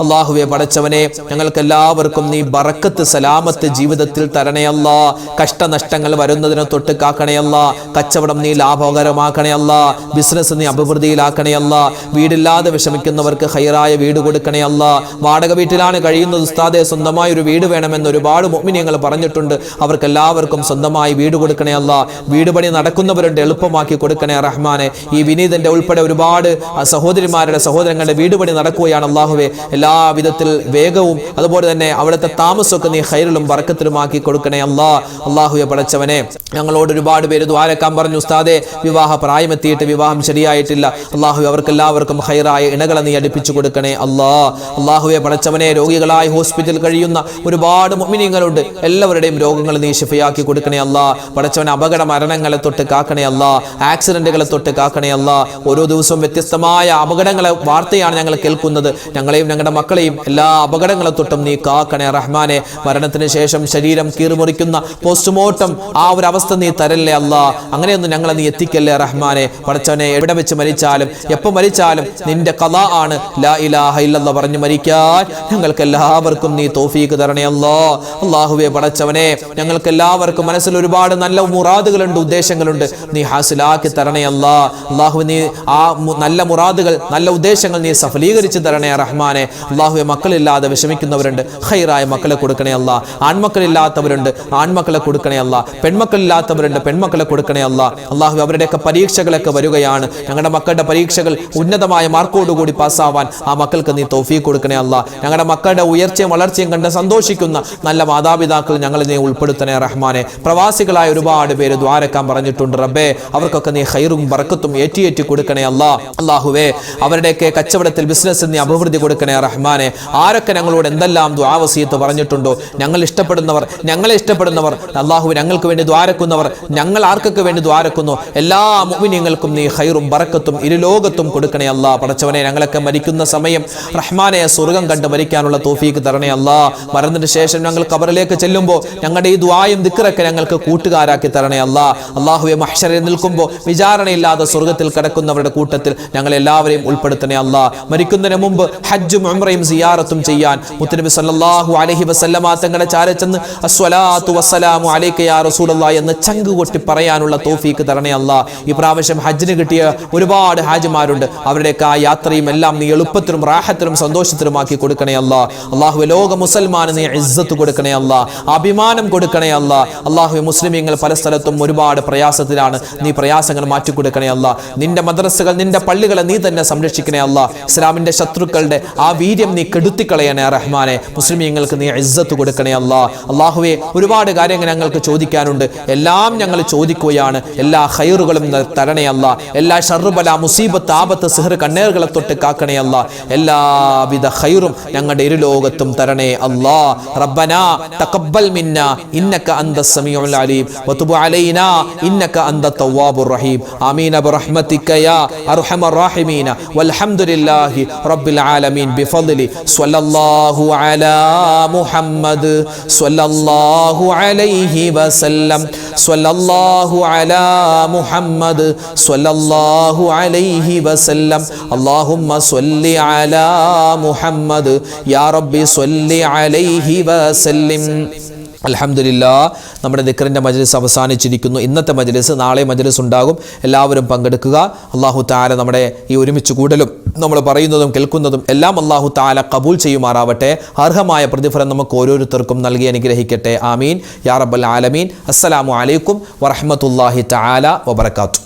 അല്ലാഹുവേ പടച്ചവനെ, ഞങ്ങൾക്ക് എല്ലാവർക്കും നീ ബറക്കത്ത് സലാമത്ത് ജീവിതത്തിൽ തരണേ അല്ലാ. കഷ്ടനഷ്ടങ്ങൾ വരുന്നതിനെ തൊട്ട് കാക്കണേ അല്ലാ. കച്ചവടം നീ ലാഭകരമാക്കണേ അല്ലാ. ബിസിനസ് നീ അഭിവൃദ്ധിയിലാക്കണേ അല്ലാ. വീടില്ലാതെ വിഷമിക്കുന്നവർക്ക് ഖൈറായ വീട് കൊടുക്കണേ അല്ലാ. വാടക വീട്ടിലാണ് കഴിയുന്നത് ഉസ്താദെ, സ്വന്തമായ ഒരു വീട് വേണമെന്ന് ഒരുപാട് മുഅ്മിനീങ്ങൾ പറഞ്ഞിട്ടുണ്ട്. അവർക്കെല്ലാവർക്കും സ്വന്തമായി വീട് കൊടുക്കണേ അല്ലാ. വീട് പണി നടക്കുന്നവരുണ്ട്, എളുപ്പമാക്കി കൊടുക്കണേ റഹ്മാനെ. ഈ വിനീതന്റെ ഉൾപ്പെടെ ഒരുപാട് സഹോദരിമാരുടെ സഹോദരങ്ങളുടെ വീട് പണി നടക്കുകയാണ്. അല്ലാഹുവേ, എല്ലാ വിധത്തിൽ വേഗവും അതുപോലെ തന്നെ അവിടുത്തെ താമസമൊക്കെ നീ ഖൈറിലും ബറക്കത്തിലുമാക്കി കൊടുക്കണേ അല്ലാ. അല്ലാഹുവേ പടച്ചവനെ, ഞങ്ങളോട് ഒരുപാട് പേര് ദ്വാരക്കാൻ പറഞ്ഞു ഉസ്താദെ, വിവാഹ പ്രായമെത്തിയിട്ട് വിവാഹം ശരിയായിട്ടില്ല. അല്ലാഹുവേ, അവർക്കെല്ലാവർക്കും ഖൈറായ ഇണകളെ നീ അടുപ്പിച്ചു കൊടുക്കണേ അല്ലാ. അല്ലാഹുവേ പടച്ചവനെ, രോഗികളായി ഹോസ്പിറ്റലിൽ കഴിയുന്ന ഒരുപാട് മുഅ്മിനീങ്ങളുണ്ട്. എല്ലാവരുടെയും രോഗങ്ങൾ നീ ശിഫയാക്കി കൊടുക്കണേ അല്ലാ. പടച്ചവനെ, അപകട മരണങ്ങളെ തൊട്ട് കാക്കണേ അല്ലാ. ആക്സിഡന്റുകളെ തൊട്ട് കാക്കണേ അല്ലാ. ഓരോ ദിവസവും വ്യത്യസ്തമായ അപകടങ്ങളെ വാർത്തയാണ് ഞങ്ങൾ കേൾക്കുന്നത്. ഞങ്ങളെയും ഞങ്ങളുടെ മക്കളെയും എല്ലാ അപകടങ്ങളെ തൊട്ടും നീ കാക്കണേ റഹ്മാനെ. മരണത്തിന് ശേഷം ശരീരം കീറിമുറിക്കുന്ന പോസ്റ്റ്മോർട്ടം ആ ഒരു അവസ്ഥ നീ തരല്ലേ അല്ലാ. അങ്ങനെയൊന്നും ഞങ്ങളെ നീ എത്തിക്കല്ലേ റഹ്മാനെ. പടച്ചവനെ, എവിടെ വെച്ച് മരിച്ചാലും എപ്പോൾ മരിച്ചാലും നിന്റെ ഖദാ ആണ്. ലാ ഇലാഹ ഇല്ലല്ലാഹ് പറഞ്ഞു മരിക്കാൻ ഞങ്ങൾക്ക് എല്ലാവർക്കും നീ തൗഫീഖ് തരണേ അല്ലാ. അല്ലാഹുവേ പടച്ചവനെ, ഞങ്ങൾക്ക് എല്ലാവർക്കും മനസ്സിൽ ഒരുപാട് നല്ല മുറാദുകളുണ്ട്, ഉദ്ദേശങ്ങളുണ്ട്. നീ ഹാസിലാക്കി തരണേ അല്ലാ. അല്ലാഹുവേ, നീ ആ നല്ല മുറാദുകൾ, നല്ല ഉദ്ദേശങ്ങൾ നീ സഫലീകരിച്ച് തരണേ റഹ്മാനെ. അല്ലാഹുവേ, മക്കളില്ലാതെ വിഷമിക്കുന്നവരുണ്ട്, ഖൈറായ മക്കളെ കൊടുക്കണേ അല്ലാ. ആൺമക്കളില്ലാത്തവരുണ്ട്, ആൺമക്കളെ കൊടുക്കണേ അല്ലാ. പെൺമക്കളില്ലാത്തവരുണ്ട്, പെൺമക്കളെ കൊടുക്കണേ അല്ലാ. അല്ലാഹുവേ, അവരുടെയൊക്കെ പരീക്ഷകളൊക്കെ വരികയാണ്. ഞങ്ങളുടെ മക്കളുടെ പരീക്ഷകൾ ഉന്നതമായ മാർക്കോടുകൂടി പാസ്സാവാൻ ആ മക്കൾക്ക് നീ തൗഫീഖ് കൊടുക്കണേ അല്ലാ. ഞങ്ങളുടെ മക്കളുടെ ഉയർച്ചയും വളർച്ചയും കണ്ട് സന്തോഷിക്കുന്ന നല്ല മാതാപിതാക്കൾ ഞങ്ങളെ നീ ഉൾപ്പെടുത്തണേ റഹ്മാനെ. പ്രവാസികളായ ഒരുപാട് പേര് ദ്വാരക്കാൻ പറഞ്ഞിട്ടുണ്ട് റബ്ബേ, അവർക്കൊക്കെ നീ ഖൈറും ബറക്കത്തും ഏറ്റി കൊടുക്കണേ അല്ലാ. അല്ലാഹുവേ, അവരുടെയൊക്കെ കച്ചവടത്തിൽ ബിസിനസ്സിൽ നീ അഭിവൃദ്ധി കൊടുക്കണേ റഹ്മാനെ. ആരൊക്കെ ഞങ്ങളോട് എന്തെല്ലാം ദുആ വസിയത്ത് പറഞ്ഞിട്ടുണ്ടോ, ഞങ്ങളെ ഇഷ്ടപ്പെടുന്നവർ അല്ലാഹുവേ, ഞങ്ങൾക്ക് വേണ്ടി ദ്വാരക്കുന്നവർ, ഞങ്ങൾ ആർക്കൊക്കെ വേണ്ടി ദ്വാരക്കുന്നു എല്ലാ മുഅ്മിനീങ്ങൾക്കും നീ ഖൈറും ബറക്കത്തും ഇരുലോകത്തും കൊടുക്കണേ അല്ലാ. പടച്ചവനെ, ഞങ്ങളൊക്കെ മരിക്കുന്ന സമയം റഹ്മാനെ സ്വർഗ്ഗം കണ്ട് മരിക്കാനുള്ള തൗഫീഖ് തരണേ അല്ലാ. മരണത്തിന് ശേഷം ഞങ്ങൾ ഖബറിലേക്ക് ചെല്ലുമ്പോൾ ഞങ്ങളുടെ ഈ ദുആയും ദിക്റൊക്കെ ഞങ്ങൾക്ക് കൂട്ടുകാരാക്കി തരണേ അല്ലാ. അല്ലാഹുവേ, മഹ്ശറിൽ നിൽക്കുമ്പോൾ വിചാരണയില്ലാതെ സ്വർഗ്ഗത്തിൽ കിടക്കുന്നവരുടെ കൂട്ടത്തിൽ ഞങ്ങൾ എല്ലാവരെയും ഉൾപ്പെടുത്തണേ അല്ലാ. മരിക്കുന്നതിന് മുമ്പ് ഹജ്ജും ഉംറയും സിയാറത്തും ചെയ്യാൻ മുത്തുനബി സല്ലല്ലാഹു അലൈഹി വസല്ലമ തങ്ങളുടെ ചാര ചെന്ന് അസ്സലാത്തു വസ്സലാമു അലൈക യാ റസൂലല്ലാഹ് എന്ന് ചങ്ക് കൊട്ടി പറയാനുള്ള തൗഫീഖ് തരണേ അല്ലാ. ഈ പ്രാവശ്യം ഹജ്ജിന് കിട്ടിയ ഒരുപാട് ഹാജിമാരുണ്ട്. അവരുടെയൊക്കെ ആ യാത്രയും എല്ലാം നീ എളുപ്പത്തിലും റാഹത്തിലും സന്തോഷത്തിലുമാക്കി കൊടുക്കണേ അല്ലാ. അല്ലാഹുവേ, ലോക മുസൽമാന് നീ ഇസ്സത്ത് കൊടുക്കണേ അല്ലാ, അഭിമാനം കൊടുക്കണേ അല്ലാ. അല്ലാഹുവേ, മുസ്ലിമീങ്ങൾ പല സ്ഥലത്തും ഒരുപാട് പ്രയാസത്തിലാണ്. നീ പ്രയാസങ്ങൾ മാറ്റിക്കൊടുക്കണേ അല്ലാ. നിന്റെ മദ്രസകൾ, നിന്റെ പള്ളികളെ നീ തന്നെ സംരക്ഷിക്കണേ അല്ലാ. ഇസ്ലാമിന്റെ ശത്രുക്കളുടെ ആ വീര്യം നീ കെടുത്തിക്കളയണേ റഹ്മാനെ. മുസ്ലിമീങ്ങൾക്ക് നീ ഇസ്സത്ത് കൊടുക്കണേ അല്ലാ. അല്ലാഹുവേ, ഒരുപാട് കാര്യങ്ങൾ ഞങ്ങൾക്ക് ചോദിക്കാനുണ്ട്, എല്ലാം ഞങ്ങൾ ചോദിക്കുകയാണ്. എല്ലാ ഖൈറുകളും തരണേ അല്ലാ. എല്ലാ ശർറ് ബല മുസീബത്ത് ആപത്ത് സിഹ്ർ കണ്ണേറുകളെ തൊട്ട് കാക്കണേ അല്ലാ. എല്ലാവിധ ഖൈറും ഞങ്ങളുടെ ഇരുലോകത്തും തരണേ അല്ലാ. റബ്ബനാ തഖബ്ബൽ മിന്നാ ഇന്നക അന്തസ് സമീഉൽ അലീം വതുബ് അലൈനാ ഇന്നക അന്തത് തവ്വാബുർ റഹീം. ആമീൻ ബിറഹ്മതിക യാ അർഹമർ റഹീമീൻ വൽഹംദുലില്ലാഹി റബ്ബിൽ ആലമീൻ. الفضل صلى الله على محمد صلى الله عليه وسلم صلى الله على محمد صلى الله عليه وسلم اللهم صل على محمد يا ربي صل عليه وسلم. അൽഹംദുലില്ലാഹ്, നമ്മുടെ ദിക്റിൻ്റെ മജ്ലിസ് അവസാനിച്ചിരിക്കുന്നു. ഇന്നത്തെ മജ്ലിസ്, നാളെ മജ്ലിസ് ഉണ്ടാകും. എല്ലാവരും പങ്കെടുക്കുക. അല്ലാഹു തആല നമ്മുടെ ഈ ഒരുമിച്ച് കൂടലും നമ്മൾ പറയുന്നതും കേൾക്കുന്നതും എല്ലാം അല്ലാഹു തആല കബൂൽ ചെയ്യുമാറാവട്ടെ. അർഹമായ പ്രതിഫലം നമുക്ക് ഓരോരുത്തർക്കും നൽകി അനുഗ്രഹിക്കട്ടെ. ആമീൻ യാ റബ്ബൽ ആലമീൻ. അസ്സലാമു അലൈക്കും വറഹ്മത്തുള്ളാഹി തആല വബറകാതുഹു.